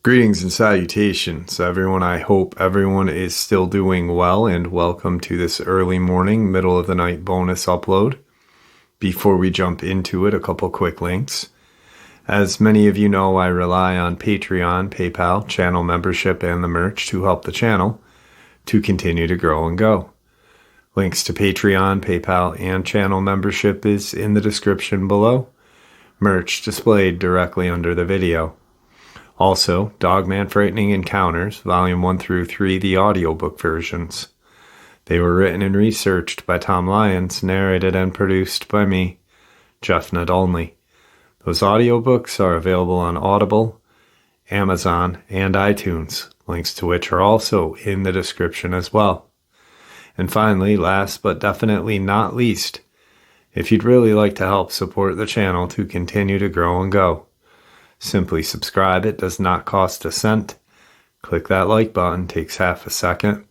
Greetings and salutations, everyone. I hope everyone is still doing well, and welcome to this early morning, middle of the night bonus upload. Before we jump into it, a couple quick links. As many of you know, I rely on Patreon, PayPal, channel membership, and the merch to help the channel to continue to grow and go. Links to Patreon, PayPal, and channel membership is in the description below. Merch displayed directly under the video. Also, Dogman Frightening Encounters, Volume 1 through 3, the audiobook versions. They were written and researched by Tom Lyons, narrated and produced by me, Jeff Nadolny. Those audiobooks are available on Audible, Amazon, and iTunes, links to which are also in the description as well. And finally, last but definitely not least, if you'd really like to help support the channel to continue to grow and go, simply subscribe. It does not cost a cent. Click that like button, takes half a second.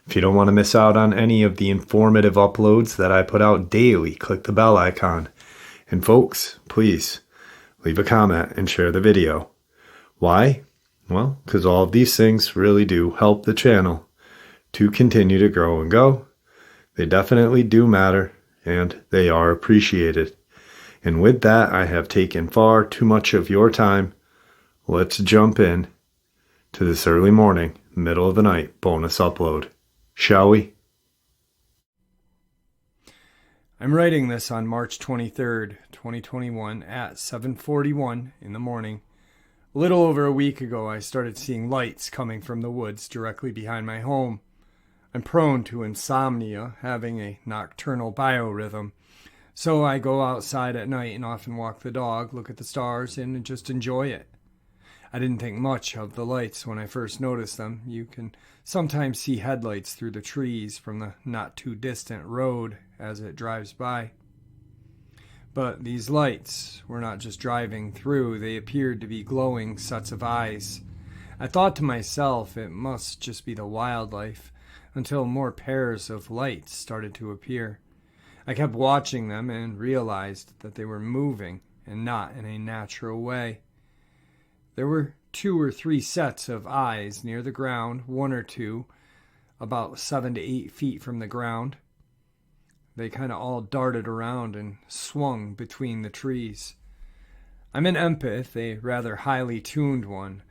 If you don't want to miss out on any of the informative uploads that I put out daily, click the bell icon. And folks, please leave a comment and share the video. Why? Well, because all of these things really do help the channel to continue to grow and go. They definitely do matter, and they are appreciated. And with that, I have taken far too much of your time. Let's jump in to this early morning, middle of the night bonus upload, shall we? I'm writing this on March 23rd, 2021 at 7:41 in the morning. A little over a week ago, I started seeing lights coming from the woods directly behind my home. I'm prone to insomnia, having a nocturnal biorhythm. So I go outside at night and often walk the dog, look at the stars, and just enjoy it. I didn't think much of the lights when I first noticed them. You can sometimes see headlights through the trees from the not-too-distant road as it drives by. But these lights were not just driving through, they appeared to be glowing sets of eyes. I thought to myself it must just be the wildlife, until more pairs of lights started to appear. I kept watching them and realized that they were moving and not in a natural way. There were 2 or 3 sets of eyes near the ground, 1 or 2 about 7 to 8 feet from the ground. They kind of all darted around and swung between the trees. I'm an empath, a rather highly tuned one.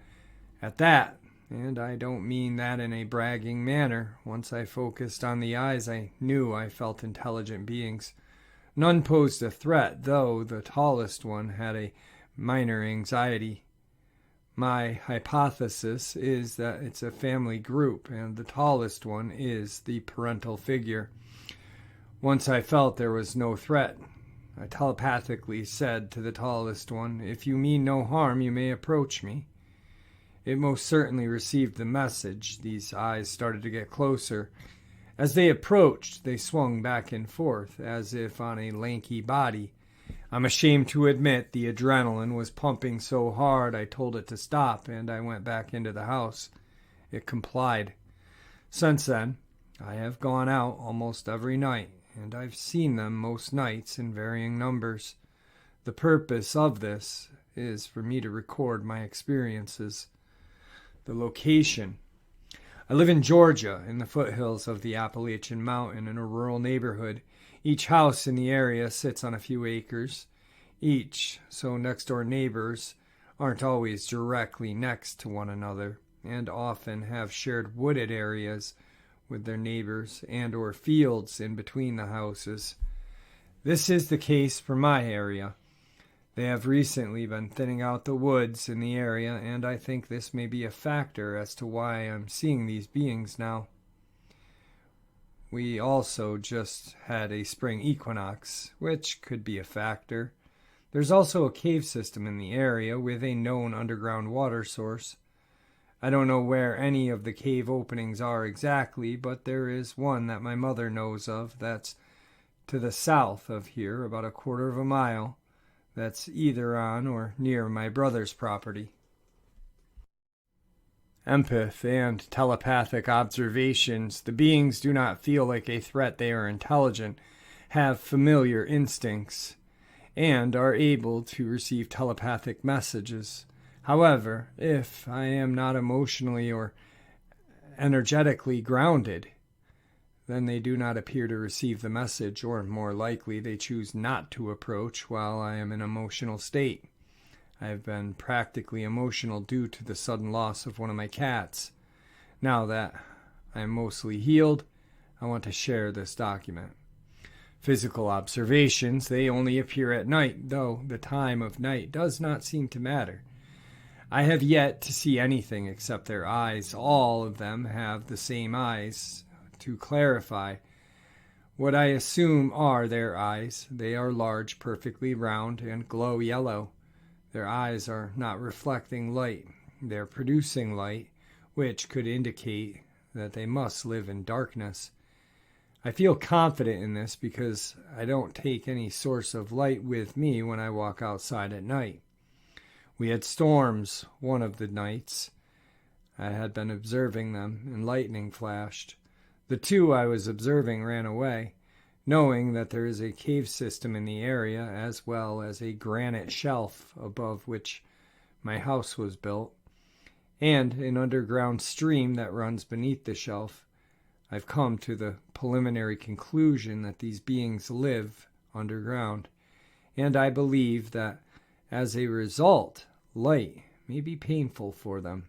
At that, and I don't mean that in a bragging manner. Once I focused on the eyes, I knew I felt intelligent beings. None posed a threat, though the tallest one had a minor anxiety. My hypothesis is that it's a family group, and the tallest one is the parental figure. Once I felt there was no threat, I telepathically said to the tallest one, "If you mean no harm, you may approach me." It most certainly received the message. These eyes started to get closer. As they approached, they swung back and forth, as if on a lanky body. I'm ashamed to admit the adrenaline was pumping so hard I told it to stop, and I went back into the house. It complied. Since then, I have gone out almost every night, and I've seen them most nights in varying numbers. The purpose of this is for me to record my experiences. The location. I live in Georgia, in the foothills of the Appalachian Mountain in a rural neighborhood. Each house in the area sits on a few acres each, so next-door neighbors aren't always directly next to one another, and often have shared wooded areas with their neighbors and or fields in between the houses. This is the case for my area. They have recently been thinning out the woods in the area, and I think this may be a factor as to why I'm seeing these beings now. We also just had a spring equinox, which could be a factor. There's also a cave system in the area with a known underground water source. I don't know where any of the cave openings are exactly, but there is one that my mother knows of that's to the south of here, about a quarter of a mile. That's either on or near my brother's property. Empath and telepathic observations. The beings do not feel like a threat. They are intelligent, have familiar instincts and are able to receive telepathic messages. However, if I am not emotionally or energetically grounded, then they do not appear to receive the message, or more likely, they choose not to approach while I am in an emotional state. I have been practically emotional due to the sudden loss of one of my cats. Now that I am mostly healed, I want to share this document. Physical observations, they only appear at night, though the time of night does not seem to matter. I have yet to see anything except their eyes. All of them have the same eyes. To clarify, what I assume are their eyes. They are large, perfectly round, and glow yellow. Their eyes are not reflecting light. They're producing light, which could indicate that they must live in darkness. I feel confident in this because I don't take any source of light with me when I walk outside at night. We had storms one of the nights. I had been observing them, and lightning flashed. The two I was observing ran away, knowing that there is a cave system in the area, as well as a granite shelf above which my house was built, and an underground stream that runs beneath the shelf. I've come to the preliminary conclusion that these beings live underground, and I believe that as a result, light may be painful for them,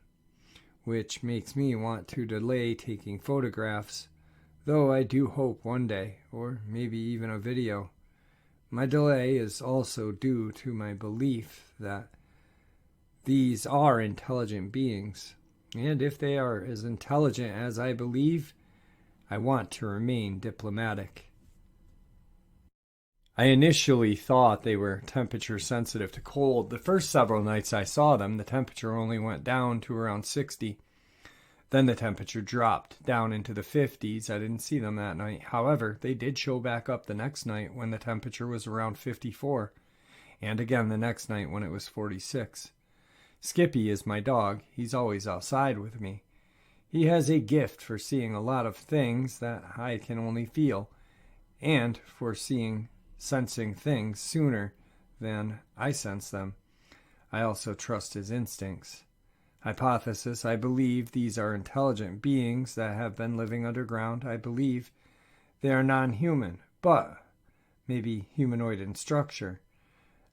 which makes me want to delay taking photographs, though I do hope one day, or maybe even a video. My delay is also due to my belief that these are intelligent beings, and if they are as intelligent as I believe, I want to remain diplomatic. I initially thought they were temperature sensitive to cold. The first several nights I saw them, the temperature only went down to around 60. Then the temperature dropped down into the 50s. I didn't see them that night. However, they did show back up the next night when the temperature was around 54, and again the next night when it was 46. Skippy is my dog. He's always outside with me. He has a gift for seeing a lot of things that I can only feel, and for sensing things sooner than I sense them. I also trust his instincts. Hypothesis: I believe these are intelligent beings that have been living underground. I believe they are non-human, but maybe humanoid in structure.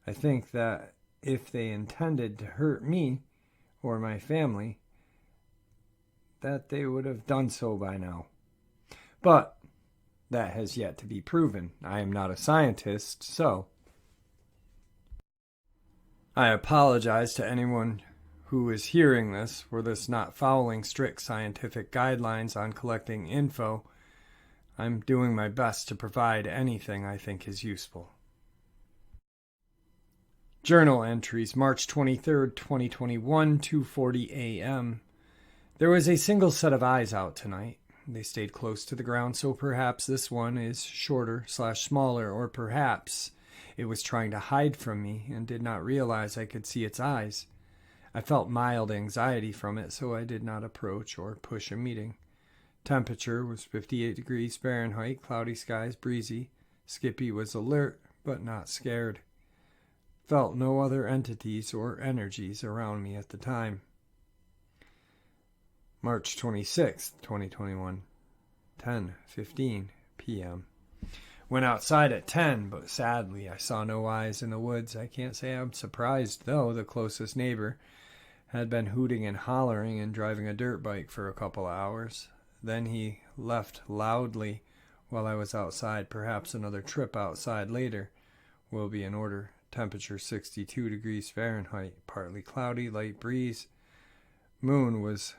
I think that if they intended to hurt me or my family, that they would have done so by now. But that has yet to be proven. I am not a scientist, so I apologize to anyone who is hearing this for this not following strict scientific guidelines on collecting info. I'm doing my best to provide anything I think is useful. Journal entries, March 23rd, 2021, 2:40 a.m. There was a single set of eyes out tonight. They stayed close to the ground, so perhaps this one is shorter/smaller, or perhaps it was trying to hide from me and did not realize I could see its eyes. I felt mild anxiety from it, so I did not approach or push a meeting. Temperature was 58 degrees Fahrenheit, cloudy skies, breezy. Skippy was alert, but not scared. Felt no other entities or energies around me at the time. March 26th, 2021, 10:15 p.m. Went outside at 10, but sadly I saw no eyes in the woods. I can't say I'm surprised, though. The closest neighbor had been hooting and hollering and driving a dirt bike for a couple of hours. Then he left loudly while I was outside. Perhaps another trip outside later will be in order. Temperature 62 degrees Fahrenheit, partly cloudy, light breeze. Moon was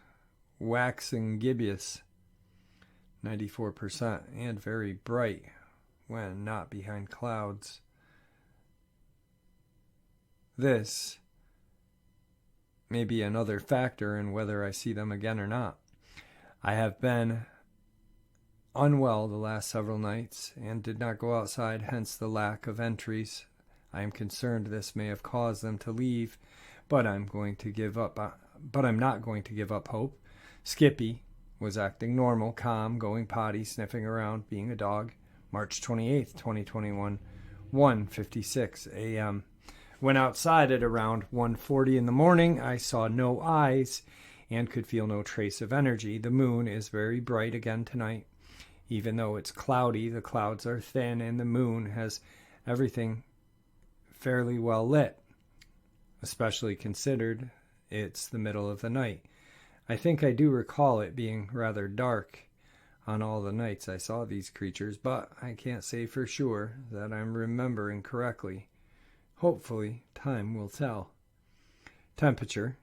waxing gibbous, 94%, and very bright when not behind clouds. This may be another factor in whether I see them again or not. I have been unwell the last several nights and did not go outside, hence the lack of entries. I am concerned this may have caused them to leave, but I'm not going to give up hope. Skippy was acting normal, calm, going potty, sniffing around, being a dog. March 28th, 2021, 1:56 a.m. Went outside at around 1:40 in the morning. I saw no eyes and could feel no trace of energy. The moon is very bright again tonight. Even though it's cloudy, the clouds are thin and the moon has everything fairly well lit, especially considered it's the middle of the night. I think I do recall it being rather dark on all the nights I saw these creatures, but I can't say for sure that I'm remembering correctly. Hopefully, time will tell. Temperature,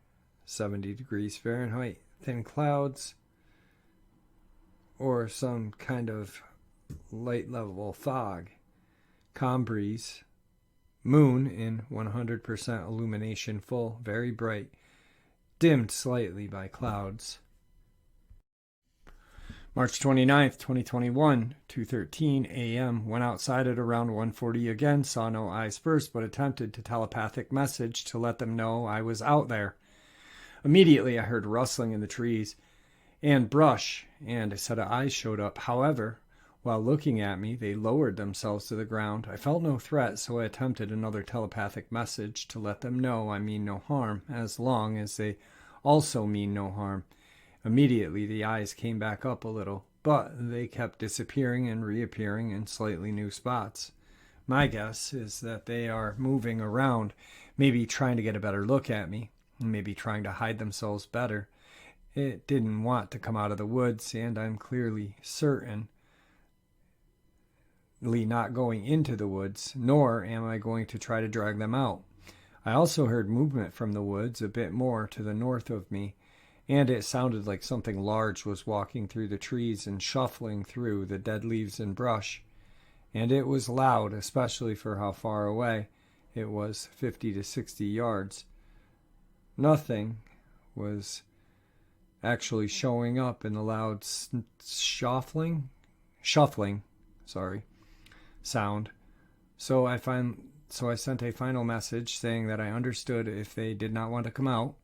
70 degrees Fahrenheit. Thin clouds or some kind of light level fog. Calm breeze. Moon in 100% illumination full, very bright. Dimmed slightly by clouds. March 29th, 2021, 2:13 a.m. Went outside at around 1:40 again. Saw no eyes first, but attempted to telepathic message to let them know I was out there. Immediately I heard rustling in the trees and brush, and a set of eyes showed up. However, while looking at me, they lowered themselves to the ground. I felt no threat, so I attempted another telepathic message to let them know I mean no harm, as long as they also mean no harm. Immediately the eyes came back up a little, but they kept disappearing and reappearing in slightly new spots. My guess is that they are moving around, maybe trying to get a better look at me, maybe trying to hide themselves better. It didn't want to come out of the woods, and I'm clearly certainly not going into the woods, nor am I going to try to drag them out. I also heard movement from the woods a bit more to the north of me, and it sounded like something large was walking through the trees and shuffling through the dead leaves and brush. And it was loud, especially for how far away it was, 50 to 60 yards. Nothing was actually showing up in the loud shuffling sound. So I sent a final message saying that I understood if they did not want to come out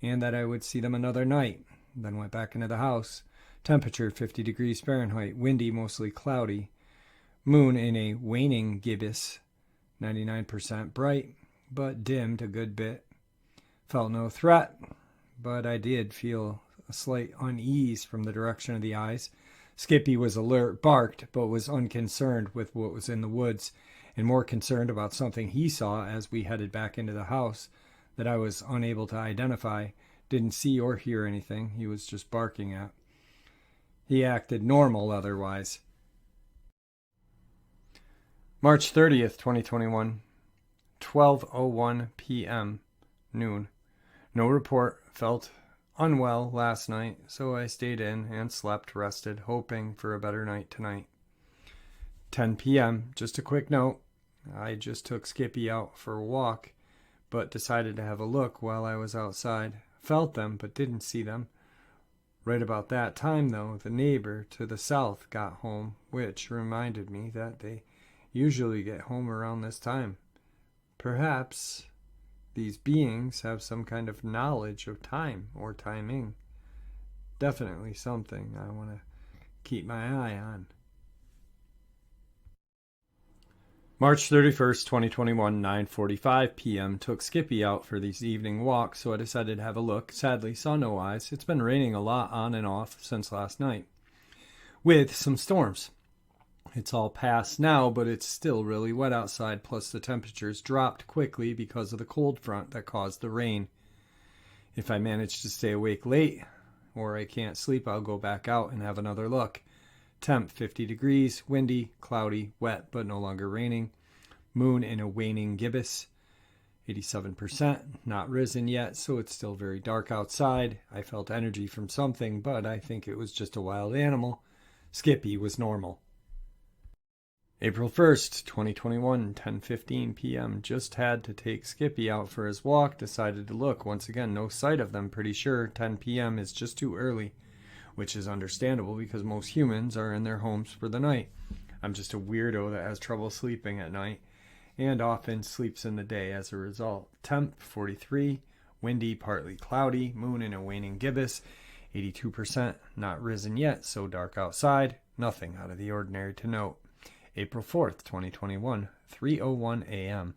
and that I would see them another night. Then went back into the house. Temperature 50 degrees Fahrenheit, windy, mostly cloudy. Moon in a waning gibbous, 99% bright, but dimmed a good bit. Felt no threat, but I did feel a slight unease from the direction of the eyes. Skippy was alert, barked, but was unconcerned with what was in the woods, and more concerned about something he saw as we headed back into the house that I was unable to identify. Didn't see or hear anything he was just barking at. He acted normal otherwise. March 30th, 2021, 12:01 p.m., noon. No report. Felt unwell last night, so I stayed in and slept, rested, hoping for a better night tonight. 10 p.m., just a quick note. I just took Skippy out for a walk, but decided to have a look while I was outside. Felt them, but didn't see them. Right about that time, though, the neighbor to the south got home, which reminded me that they usually get home around this time. Perhaps these beings have some kind of knowledge of time or timing. Definitely something I want to keep my eye on. March 31st, 2021, 9:45 p.m. Took Skippy out for this evening walk, so I decided to have a look. Sadly, saw no eyes. It's been raining a lot on and off since last night, with some storms. It's all past now, but it's still really wet outside, plus the temperatures dropped quickly because of the cold front that caused the rain. If I manage to stay awake late, or I can't sleep, I'll go back out and have another look. Temp 50 degrees, windy, cloudy, wet, but no longer raining. Moon in a waning gibbous, 87%, not risen yet, so it's still very dark outside. I felt energy from something, but I think it was just a wild animal. Skippy was normal. April 1st, 2021, 10:15 p.m. Just had to take Skippy out for his walk. Decided to look. Once again, no sight of them. Pretty sure 10 p.m. is just too early, which is understandable because most humans are in their homes for the night. I'm just a weirdo that has trouble sleeping at night and often sleeps in the day as a result. Temp 43, windy, partly cloudy, moon in a waning gibbous, 82%, not risen yet, so dark outside, nothing out of the ordinary to note. April 4th, 2021, 3:01 a.m.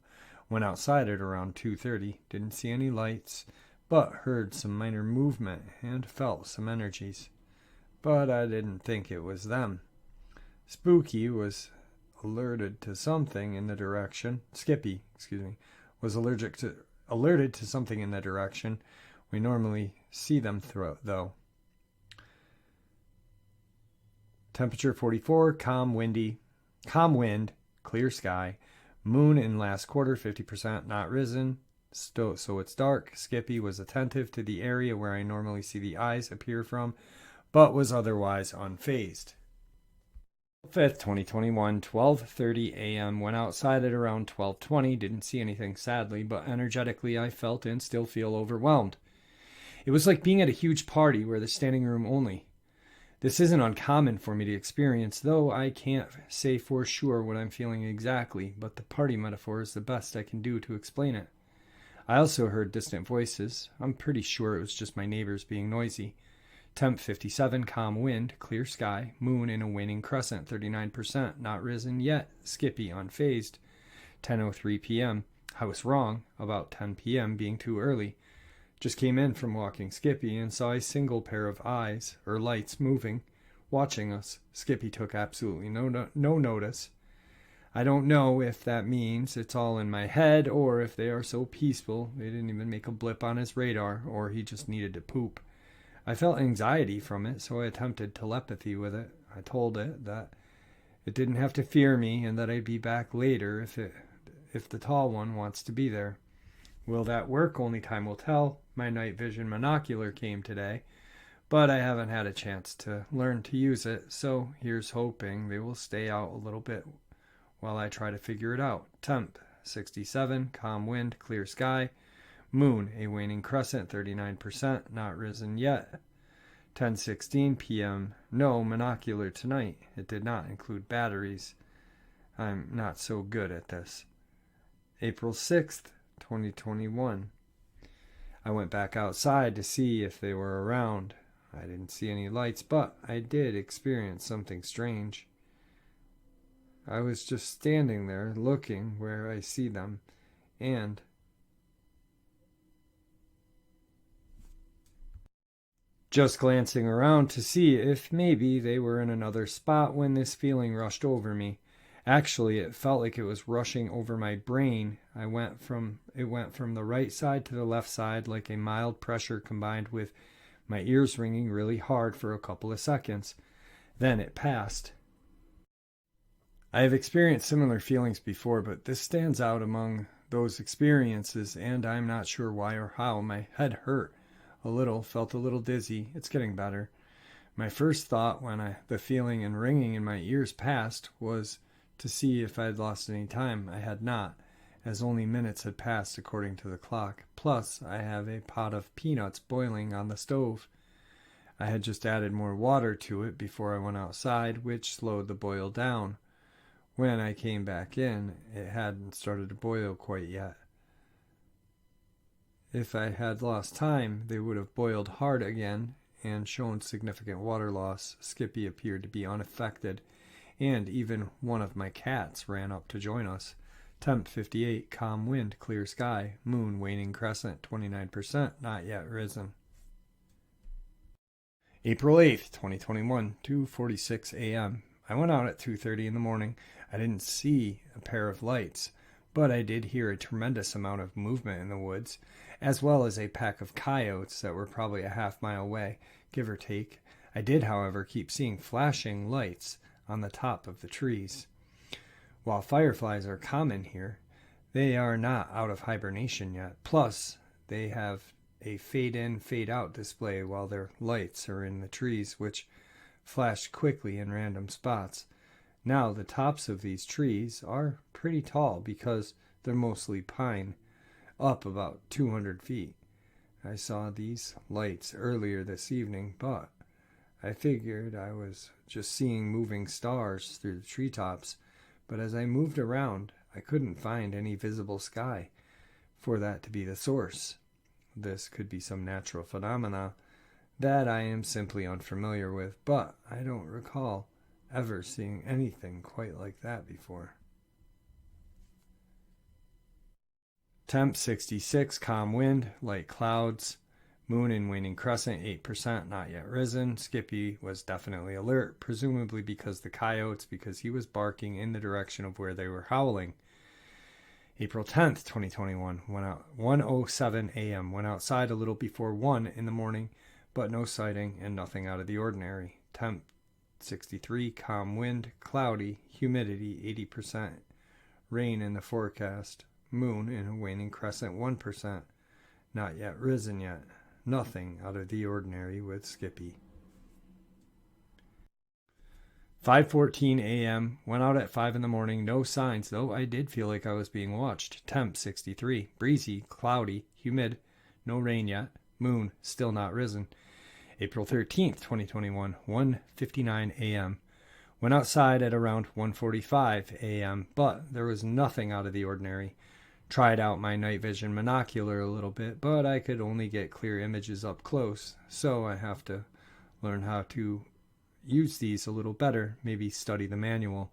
Went outside at around 2:30. Didn't see any lights, but heard some minor movement and felt some energies. But I didn't think it was them. Spooky was alerted to something in the direction. Skippy, was alerted to something in the direction we normally see them through, though. Temperature 44, calm wind, clear sky. Moon in last quarter, 50% not risen, so it's dark. Skippy was attentive to the area where I normally see the eyes appear from, but was otherwise unfazed. 5th, 2021, 12:30 a.m. Went outside at around 12:20. Didn't see anything, sadly, but energetically I felt and still feel overwhelmed. It was like being at a huge party where the standing room only. This isn't uncommon for me to experience, though I can't say for sure what I'm feeling exactly, but the party metaphor is the best I can do to explain it. I also heard distant voices. I'm pretty sure it was just my neighbors being noisy. Temp 57, calm wind, clear sky, moon in a waning crescent, 39%, not risen yet, Skippy unfazed. 10:03 p.m. I was wrong about 10 p.m. being too early. Just came in from walking Skippy and saw a single pair of eyes, or lights, moving, watching us. Skippy took absolutely no notice. I don't know if that means it's all in my head, or if they are so peaceful they didn't even make a blip on his radar, or he just needed to poop. I felt anxiety from it, so I attempted telepathy with it. I told it that it didn't have to fear me and that I'd be back later if the tall one wants to be there. Will that work? Only time will tell. My night vision monocular came today, but I haven't had a chance to learn to use it, so here's hoping they will stay out a little bit while I try to figure it out. Temp 67, calm wind, clear sky. Moon, a waning crescent, 39%, not risen yet. 10:16 p.m. No monocular tonight. It did not include batteries. I'm not so good at this. April 6th, 2021. I went back outside to see if they were around. I didn't see any lights, but I did experience something strange. I was just standing there looking where I see them, and just glancing around to see if maybe they were in another spot when this feeling rushed over me. Actually, it felt like it was rushing over my brain. It went from the right side to the left side like a mild pressure combined with my ears ringing really hard for a couple of seconds. Then it passed. I have experienced similar feelings before, but this stands out among those experiences, and I'm not sure why or how. My head hurt a little, felt a little dizzy. It's getting better. My first thought when the feeling and ringing in my ears passed was to see if I had lost any time. I had not, as only minutes had passed according to the clock. Plus, I have a pot of peanuts boiling on the stove. I had just added more water to it before I went outside, which slowed the boil down. When I came back in, it hadn't started to boil quite yet. If I had lost time, they would have boiled hard again and shown significant water loss. Skippy appeared to be unaffected, and even one of my cats ran up to join us. Temp 58, calm wind, clear sky, moon waning crescent, 29%, not yet risen. April 8th, 2021, 2:46 a.m. I went out at 2:30 in the morning. I didn't see a pair of lights, but I did hear a tremendous amount of movement in the woods, as well as a pack of coyotes that were probably a half-mile away, give or take. I did, however, keep seeing flashing lights on the top of the trees. While fireflies are common here, they are not out of hibernation yet. Plus, they have a fade-in, fade-out display while their lights are in the trees, which flash quickly in random spots. Now, the tops of these trees are pretty tall because they're mostly pine, up about 200 feet. I saw these lights earlier this evening, but I figured I was just seeing moving stars through the treetops. But as I moved around, I couldn't find any visible sky for that to be the source. This could be some natural phenomena that I am simply unfamiliar with, but I don't recall ever seeing anything quite like that before. Temp 66, calm wind, light clouds, moon and waning crescent 8%, not yet risen. Skippy was definitely alert, presumably because he was barking in the direction of where they were howling. April 10th, 2021, 1:07 a.m. Went outside a little before 1 in the morning, but no sighting and nothing out of the ordinary. Temp 63, calm wind, cloudy, humidity 80%, rain in the forecast, moon in a waning crescent 1%, not yet risen yet. Nothing out of the ordinary with Skippy. 5:14 a.m. Went out at 5 in the morning. No signs, though I did feel like I was being watched. Temp 63. Breezy, cloudy, humid. No rain yet. Moon still not risen. April 13th, 2021. 1:59 a.m. Went outside at around 1:45 a.m., but there was nothing out of the ordinary. Tried out my night vision monocular a little bit, but I could only get clear images up close, so I have to learn how to use these a little better, maybe study the manual.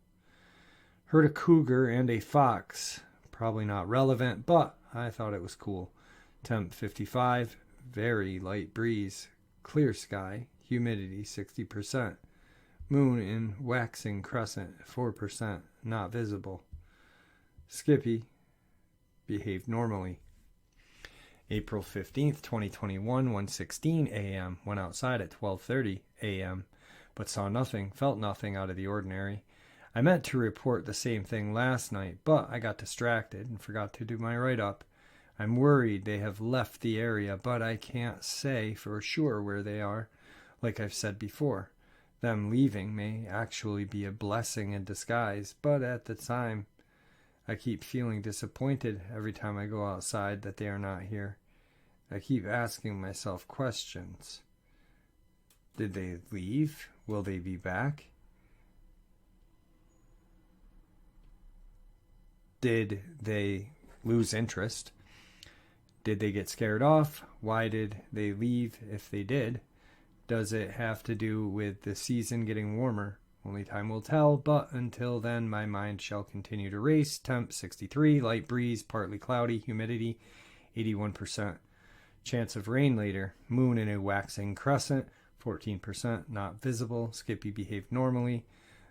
Heard a cougar and a fox. Probably not relevant, but I thought it was cool. Temp 55, very light breeze, clear sky, humidity 60%. Moon in waxing crescent 4%, not visible. Skippy behaved normally. April 15th, 2021, 1:16 a.m. Went outside at 12:30 a.m., but saw nothing, felt nothing out of the ordinary. I meant to report the same thing last night, but I got distracted and forgot to do my write-up. I'm worried they have left the area, but I can't say for sure where they are, like I've said before. Them leaving may actually be a blessing in disguise, but at the time, I keep feeling disappointed every time I go outside that they are not here. I keep asking myself questions. Did they leave? Will they be back? Did they lose interest? Did they get scared off? Why did they leave if they did? Does it have to do with the season getting warmer? Only time will tell, but until then, my mind shall continue to race. Temp 63, light breeze, partly cloudy, humidity 81%. Chance of rain later. Moon in a waxing crescent, 14%, not visible. Skippy behaved normally,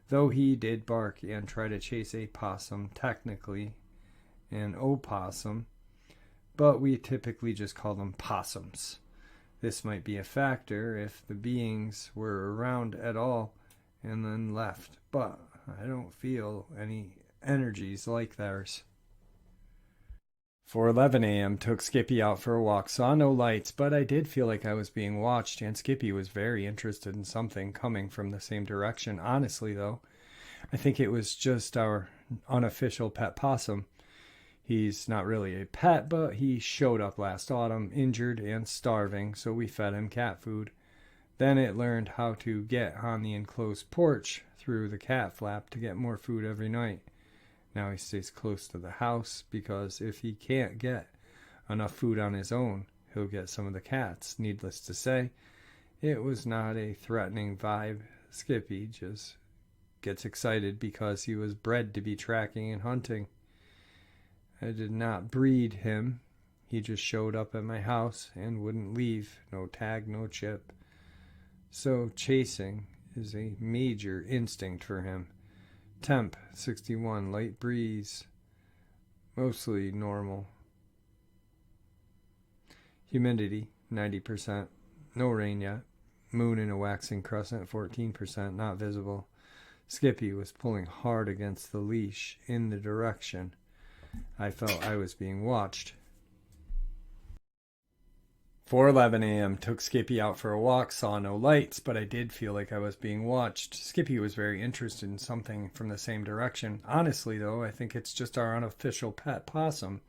though he did bark and try to chase a possum, technically an opossum, but we typically just call them possums. This might be a factor if the beings were around at all and then left, but I don't feel any energies like theirs. 4:11 a.m. Took Skippy out for a walk. Saw no lights, but I did feel like I was being watched, and Skippy was very interested in something coming from the same direction. Honestly, though, I think it was just our unofficial pet possum. He's not really a pet, but he showed up last autumn, injured and starving, so we fed him cat food. Then it learned how to get on the enclosed porch through the cat flap to get more food every night. Now he stays close to the house because if he can't get enough food on his own, he'll get some of the cats. Needless to say, it was not a threatening vibe. Skippy just gets excited because he was bred to be tracking and hunting. I did not breed him. He just showed up at my house and wouldn't leave. No tag, no chip. So chasing is a major instinct for him. Temp 61, light breeze, mostly normal. Humidity 90%, no rain yet. Moon in a waxing crescent 14%, not visible. Skippy was pulling hard against the leash in the direction I felt I was being watched. 4:11 a.m. Took Skippy out for a walk. Saw no lights, but I did feel like I was being watched. Skippy was very interested in something from the same direction. Honestly, though, I think it's just our unofficial pet possum.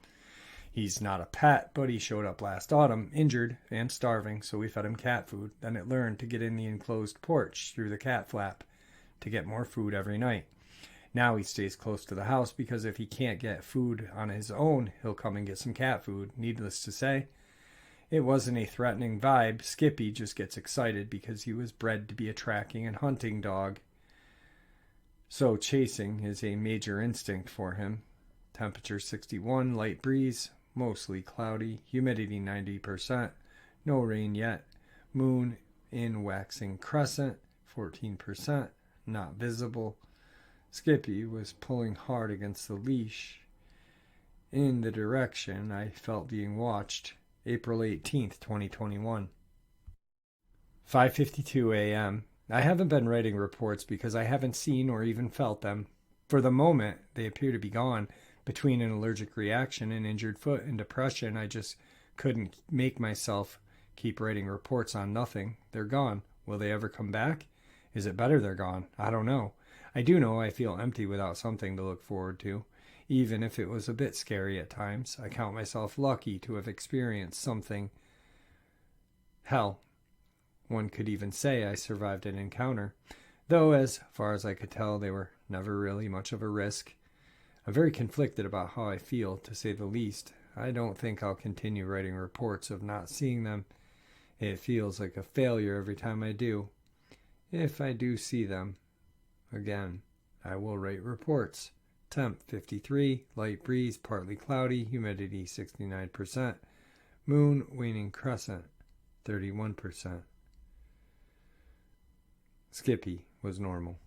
He's not a pet, but he showed up last autumn, injured and starving, so we fed him cat food. Then it learned to get in the enclosed porch through the cat flap to get more food every night. Now he stays close to the house because if he can't get food on his own, he'll come and get some cat food. Needless to say, it wasn't a threatening vibe. Skippy just gets excited because he was bred to be a tracking and hunting dog. So chasing is a major instinct for him. Temperature 61, light breeze, mostly cloudy, humidity 90%, no rain yet. Moon in waxing crescent, 14%, not visible. Skippy was pulling hard against the leash in the direction I felt being watched. April 18th, 2021. 5:52 a.m. I haven't been writing reports because I haven't seen or even felt them. For the moment, they appear to be gone. Between an allergic reaction, an injured foot, and depression, I just couldn't make myself keep writing reports on nothing. They're gone. Will they ever come back? Is it better they're gone? I don't know. I do know I feel empty without something to look forward to. Even if it was a bit scary at times, I count myself lucky to have experienced something. Hell, one could even say I survived an encounter, though as far as I could tell, they were never really much of a risk. I'm very conflicted about how I feel, to say the least. I don't think I'll continue writing reports of not seeing them. It feels like a failure every time I do. If I do see them again, I will write reports. Temp 53, light breeze, partly cloudy, humidity 69%, moon waning crescent 31%. Skippy was normal.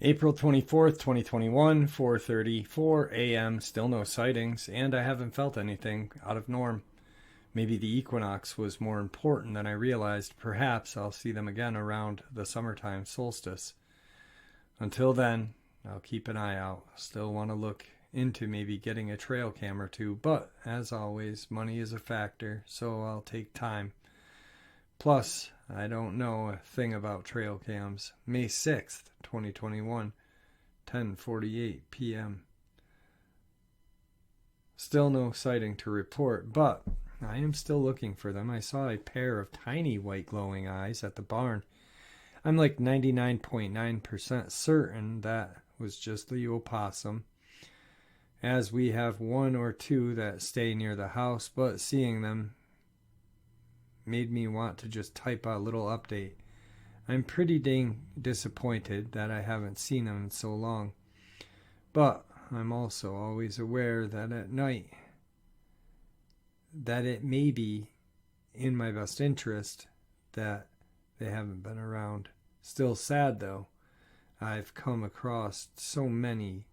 April 24th, 2021, 4:34 a.m. Still no sightings, and I haven't felt anything out of norm. Maybe the equinox was more important than I realized. Perhaps I'll see them again around the summertime solstice. Until then, I'll keep an eye out. Still want to look into maybe getting a trail cam or two, but as always, money is a factor, so I'll take time. Plus, I don't know a thing about trail cams. May 6th, 2021, 10:48 p.m. Still no sighting to report, but I am still looking for them. I saw a pair of tiny white glowing eyes at the barn. I'm like 99.9% certain that was just the opossum, as we have one or two that stay near the house, but seeing them made me want to just type a little update. I'm pretty dang disappointed that I haven't seen them in so long, but I'm also always aware that at night that it may be in my best interest that they haven't been around. Still sad though. I've come across so many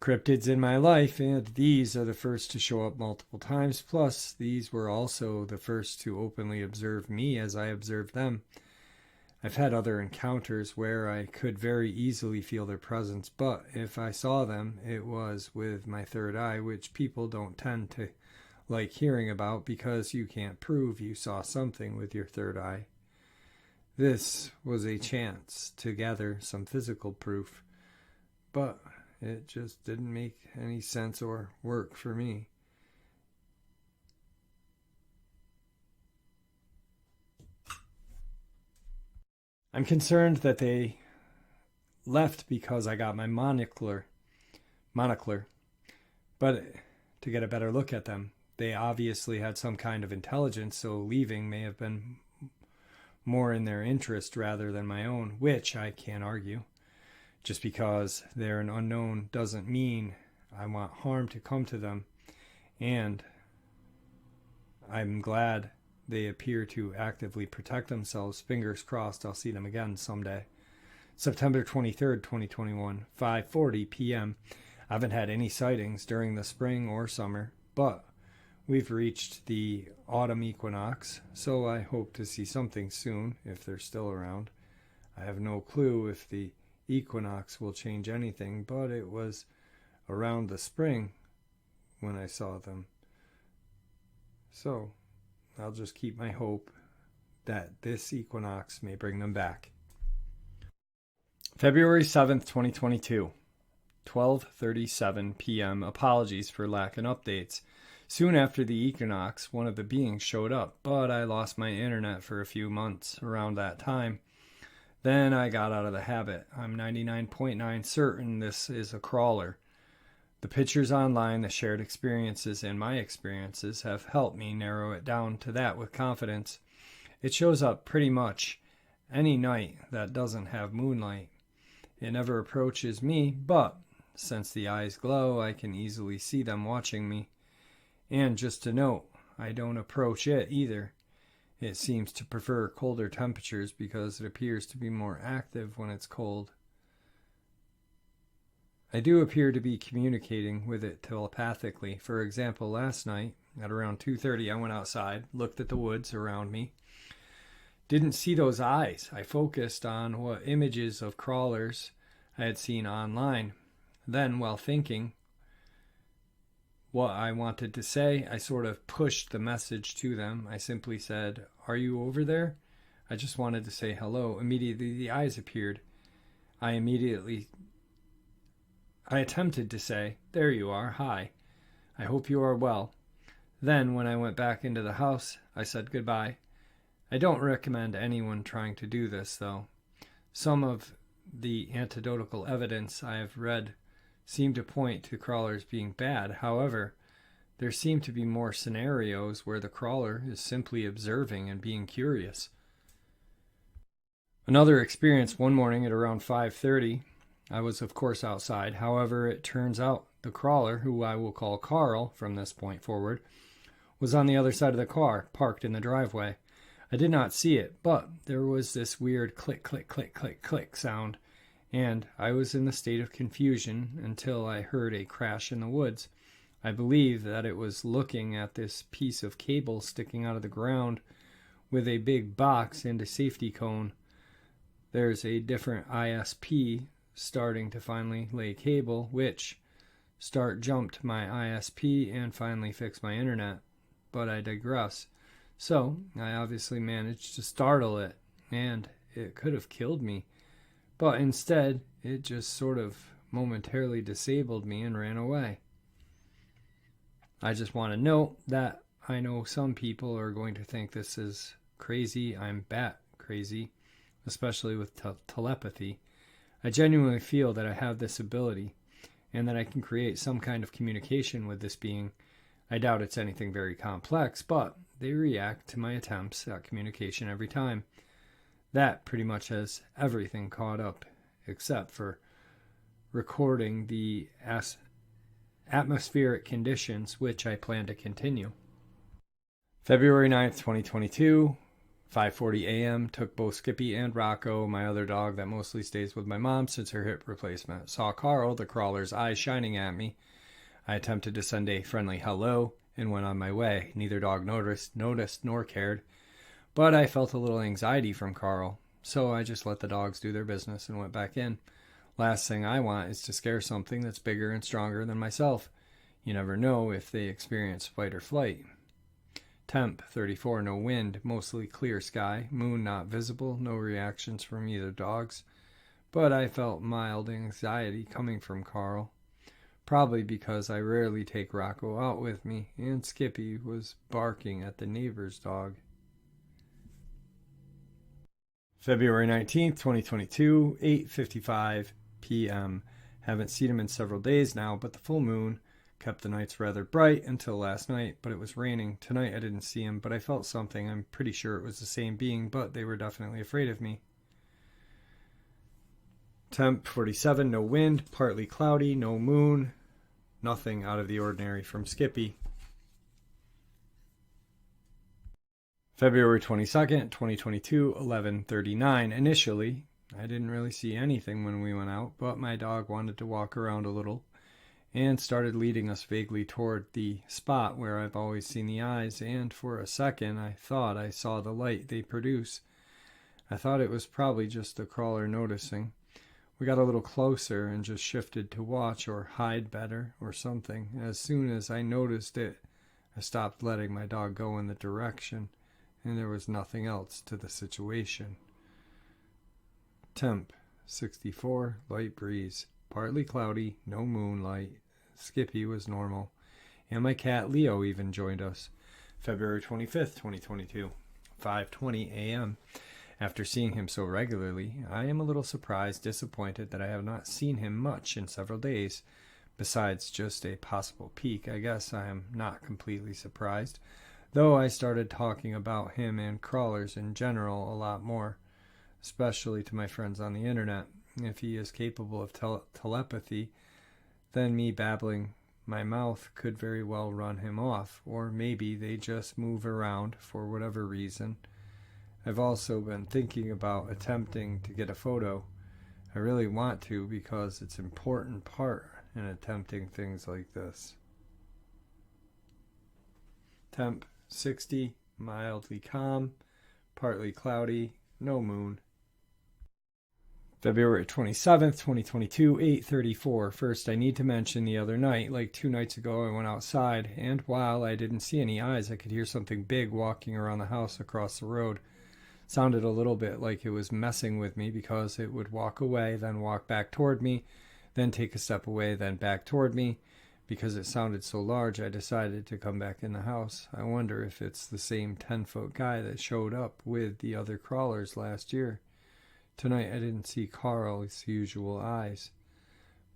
cryptids in my life, and these are the first to show up multiple times. Plus, these were also the first to openly observe me as I observed them. I've had other encounters where I could very easily feel their presence, but if I saw them, it was with my third eye, which people don't tend to like hearing about because you can't prove you saw something with your third eye. This was a chance to gather some physical proof, but it just didn't make any sense or work for me. I'm concerned that they left because I got my monocular, but to get a better look at them. They obviously had some kind of intelligence, so leaving may have been more in their interest rather than my own, which I can't argue. Just because they're an unknown doesn't mean I want harm to come to them, and I'm glad they appear to actively protect themselves. Fingers crossed I'll see them again someday. September 23rd, 2021, 5:40 p.m. I haven't had any sightings during the spring or summer, but we've reached the autumn equinox, so I hope to see something soon if they're still around. I have no clue if the equinox will change anything, but it was around the spring when I saw them. So I'll just keep my hope that this equinox may bring them back. February 7th, 2022, 12:37 p.m. Apologies for lack of updates. Soon after the equinox, one of the beings showed up, but I lost my internet for a few months around that time. Then I got out of the habit. I'm 99.9 certain this is a crawler. The pictures online, the shared experiences, and my experiences have helped me narrow it down to that with confidence. It shows up pretty much any night that doesn't have moonlight. It never approaches me, but since the eyes glow, I can easily see them watching me. And just to note, I don't approach it either. It seems to prefer colder temperatures because it appears to be more active when it's cold. I do appear to be communicating with it telepathically. For example, last night at around 2:30, I went outside, looked at the woods around me. Didn't see those eyes. I focused on what images of crawlers I had seen online. Then, while thinking what I wanted to say, I sort of pushed the message to them. I simply said, "Are you over there?" I just wanted to say hello. Immediately, the eyes appeared. I attempted to say, "There you are, hi. I hope you are well." Then, when I went back into the house, I said goodbye. I don't recommend anyone trying to do this, though. Some of the anecdotal evidence I have read seem to point to crawlers being bad. However, there seem to be more scenarios where the crawler is simply observing and being curious. Another experience one morning at around 5:30. I was, of course, outside. However, it turns out the crawler, who I will call Carl from this point forward, was on the other side of the car, parked in the driveway. I did not see it, but there was this weird click, click, click, click, click sound, and I was in the state of confusion until I heard a crash in the woods. I believe that it was looking at this piece of cable sticking out of the ground with a big box and a safety cone. There's a different ISP starting to finally lay cable, which jumped my ISP and finally fixed my internet. But I digress. So, I obviously managed to startle it, and it could have killed me. But instead, it just sort of momentarily disabled me and ran away. I just want to note that I know some people are going to think this is crazy. I'm bat crazy, especially with telepathy. I genuinely feel that I have this ability and that I can create some kind of communication with this being. I doubt it's anything very complex, but they react to my attempts at communication every time. That pretty much has everything caught up, except for recording the atmospheric conditions, which I plan to continue. February 9th, 2022, 5:40 a.m., took both Skippy and Rocco, my other dog that mostly stays with my mom since her hip replacement. Saw Carl, the crawler's eyes shining at me. I attempted to send a friendly hello and went on my way. Neither dog noticed nor cared, but I felt a little anxiety from Carl, so I just let the dogs do their business and went back in. Last thing I want is to scare something that's bigger and stronger than myself. You never know if they experience fight or flight. Temp 34, no wind, mostly clear sky, moon not visible, no reactions from either dogs, but I felt mild anxiety coming from Carl. Probably because I rarely take Rocco out with me, and Skippy was barking at the neighbor's dog. February 19th, 2022, 8:55 p.m. Haven't seen him in several days now, but the full moon kept the nights rather bright until last night, but it was raining. Tonight I didn't see him, but I felt something. I'm pretty sure it was the same being, but they were definitely afraid of me. Temp 47, no wind, partly cloudy, no moon. Nothing out of the ordinary from Skippy. February 22nd, 2022, 11:39. Initially, I didn't really see anything when we went out, but my dog wanted to walk around a little and started leading us vaguely toward the spot where I've always seen the eyes, and for a second I thought I saw the light they produce. I thought it was probably just the crawler noticing. We got a little closer and just shifted to watch or hide better or something. As soon as I noticed it, I stopped letting my dog go in the direction, and there was nothing else to the situation. Temp 64, light breeze, partly cloudy, no moonlight. Skippy was normal, and my cat Leo even joined us. February 25th, 2022, 5:20 a.m. After seeing him so regularly, I am a little surprised, disappointed that I have not seen him much in several days. Besides just a possible peek, I guess I am not completely surprised. though I started talking about him and crawlers in general a lot more, especially to my friends on the internet. If he is capable of telepathy, then me babbling my mouth could very well run him off, or maybe they just move around for whatever reason. I've also been thinking about attempting to get a photo. I really want to because it's an important part in attempting things like this. Temp 60, mildly calm, partly cloudy, no moon. February 27th, 2022, 8:34. First, I need to mention the other night, like 2 nights ago, I went outside, and while I didn't see any eyes, I could hear something big walking around the house across the road. It sounded a little bit like it was messing with me because it would walk away, then walk back toward me, then take a step away, then back toward me. Because it sounded so large, I decided to come back in the house. I wonder if it's the same 10-foot guy that showed up with the other crawlers last year. Tonight I didn't see Carl's usual eyes,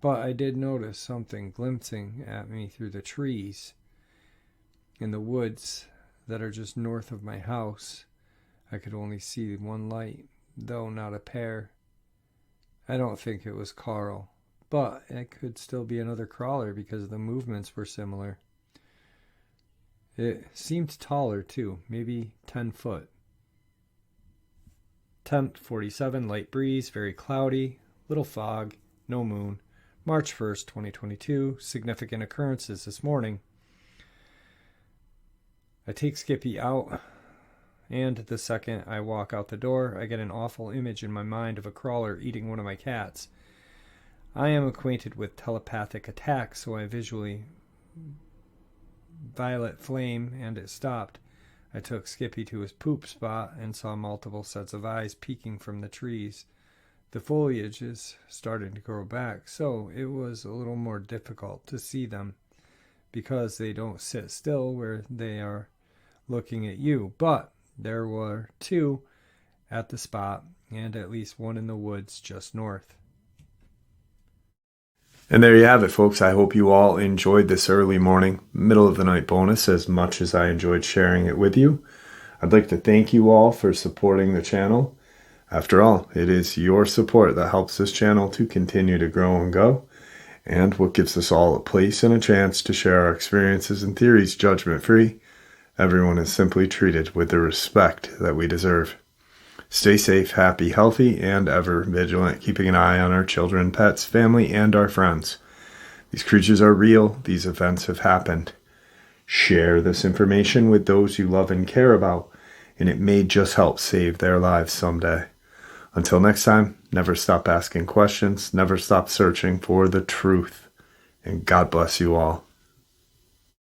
but I did notice something glimpsing at me through the trees in the woods that are just north of my house. I could only see one light, though not a pair. I don't think it was Carl, but it could still be another crawler because the movements were similar. It seemed taller too, maybe 10 foot. Temp 47, light breeze, very cloudy, little fog, no moon. March 1st, 2022, significant occurrences this morning. I take Skippy out, and the second I walk out the door, I get an awful image in my mind of a crawler eating one of my cats. I am acquainted with telepathic attacks, so I visually violet flame, and it stopped. I took Skippy to his poop spot and saw multiple sets of eyes peeking from the trees. The foliage is starting to grow back, so it was a little more difficult to see them because they don't sit still where they are looking at you. But there were 2 at the spot and at least 1 in the woods just north. And there you have it, folks. I hope you all enjoyed this early morning, middle of the night bonus as much as I enjoyed sharing it with you. I'd like to thank you all for supporting the channel. After all, it is your support that helps this channel to continue to grow and go, and what gives us all a place and a chance to share our experiences and theories judgment-free. Everyone is simply treated with the respect that we deserve. Stay safe, happy, healthy, and ever vigilant, keeping an eye on our children, pets, family, and our friends. These creatures are real. These events have happened. Share this information with those you love and care about, and it may just help save their lives someday. Until next time, never stop asking questions, never stop searching for the truth, and God bless you all.